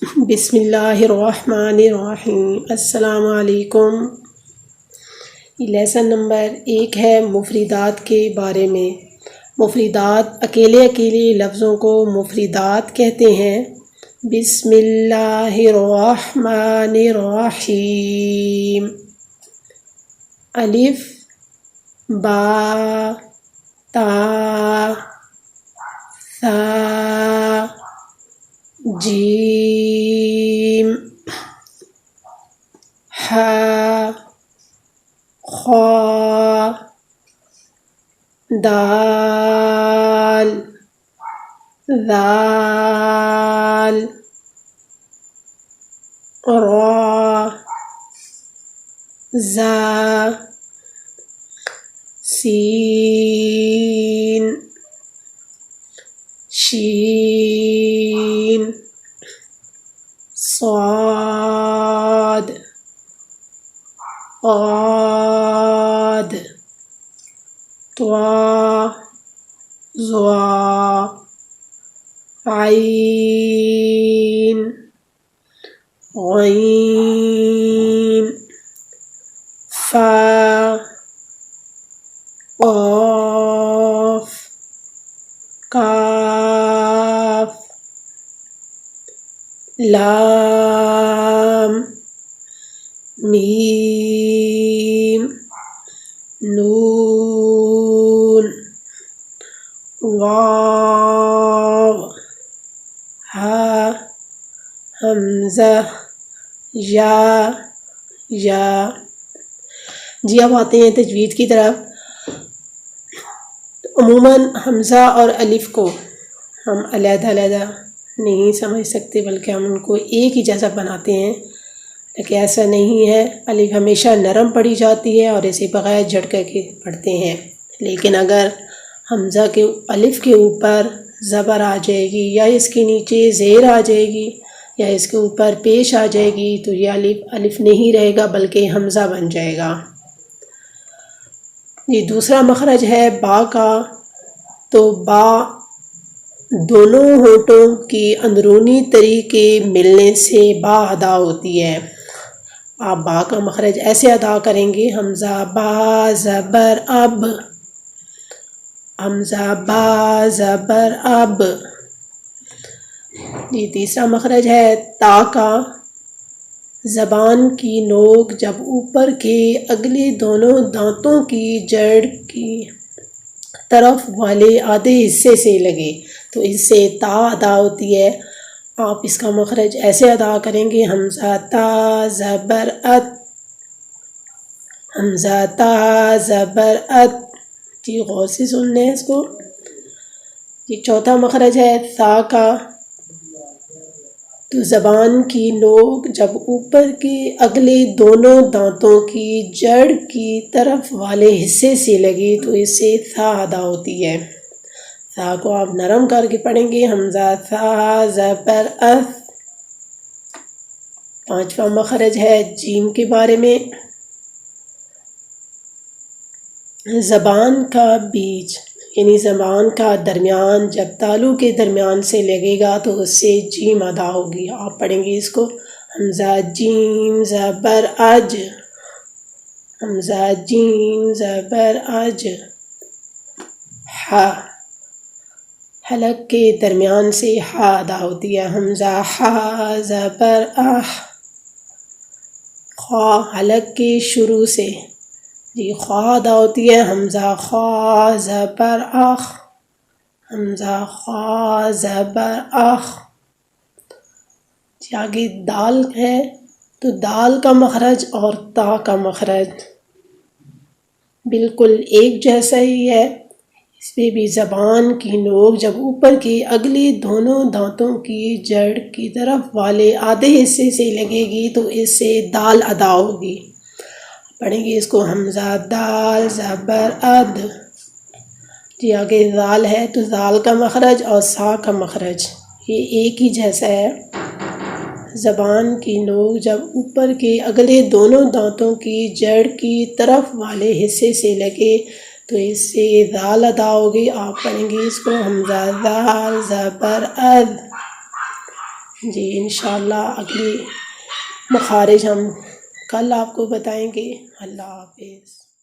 بسم اللہ الرحمن الرحیم۔ السلام علیکم۔ لیسن نمبر 1 ہے مفردات کے بارے میں۔ مفردات اکیلے لفظوں کو مفردات کہتے ہیں۔ بسم اللہ الرحمن الرحیم۔ الف، با، تا، ثا، جیم، ح، خا، دال، ذال، را، زا، سین، شین، صاد، غاد، طا، ظا، عین، غین، فا، قاف، کاف، لام، میم، نون، واو، ہا، حمزہ، یا۔ جی اب آتے ہیں تجوید کی طرف۔ عموماً حمزہ اور الف کو ہم علیحدہ نہیں سمجھ سکتے، بلکہ ہم ان کو ایک ہی جیسا بناتے ہیں، لیکن ایسا نہیں ہے۔ الف ہمیشہ نرم پڑھی جاتی ہے اور اسے بغیر جھٹکے کے پڑھتے ہیں، لیکن اگر حمزہ کے الف کے اوپر زبر آ جائے گی یا اس کے نیچے زیر آ جائے گی یا اس کے اوپر پیش آ جائے گی تو یہ الف نہیں رہے گا بلکہ حمزہ بن جائے گا۔ یہ دوسرا مخرج ہے با کا، تو با دونوں ہونٹوں کی اندرونی تری کے ملنے سے با ادا ہوتی ہے۔ آپ با کا مخرج ایسے ادا کریں گے، حمزہ با زبر اب، حمزہ با زبر اب۔ یہ تیسرا مخرج ہے تا کا، زبان کی نوک جب اوپر کے اگلے دونوں دانتوں کی جڑ کی طرف والے آدھے حصے سے لگے تو اس سے تا ادا ہوتی ہے۔ آپ اس کا مخرج ایسے ادا کریں گے، حمزہ تا زبر ات، حمزہ تا زبر ات۔ جی غور سے سن لیں اس کو۔ یہ چوتھا مخرج ہے ثا کا، تو زبان کی نوک جب اوپر کے اگلے دونوں دانتوں کی جڑ کی طرف والے حصے سے لگے تو اس سے ثا ادا ہوتی ہے۔ ثا کو آپ نرم کر کے پڑھیں گے، حمزہ ثا زبر اث۔ پانچواں مخرج ہے جیم کے بارے میں۔ زبان کا بیچ یعنی زبان کا درمیان جب تالو کے درمیان سے لگے گا تو اس سے جیم ادا ہوگی۔ آپ پڑھیں گے اس کو، حمزہ جیم زبر اج، حمزہ جیم زبر اج۔ ہا، حلق کے درمیان سے ہا ادا ہوتی ہے، حمزہ ہا زبر اح۔ خا، حلق کے شروع سے جی خا ادا ہوتی ہے، حمزہ خا زبر اخ، حمزہ خا زبر اخ۔ جی آگے دال ہے، تو دال کا مخرج اور تا کا مخرج بالکل ایک جیسا ہی ہے۔ اس میں بھی زبان کی نوک جب اوپر کے اگلے دونوں دانتوں کی جڑ کی طرف والے آدھے حصے سے لگے گی تو اس سے دال ادا ہوگی۔ پڑھیں گے اس کو، حمزہ دال زبر اد۔ جی آگے ذال ہے، تو ذال کا مخرج اور سا کا مخرج یہ ایک ہی جیسا ہے۔ زبان کی نوک جب اوپر کے اگلے دونوں دانتوں کی جڑ کی طرف والے حصے سے لگے تو اس سے ذال ادا ہوگی۔ آپ پڑھیں گے اس کو، حمزہ ذال زبر اد، جی انشاءاللہ اگلی مخارج ہم کل آپ کو بتائیں گے۔ اللہ حافظ۔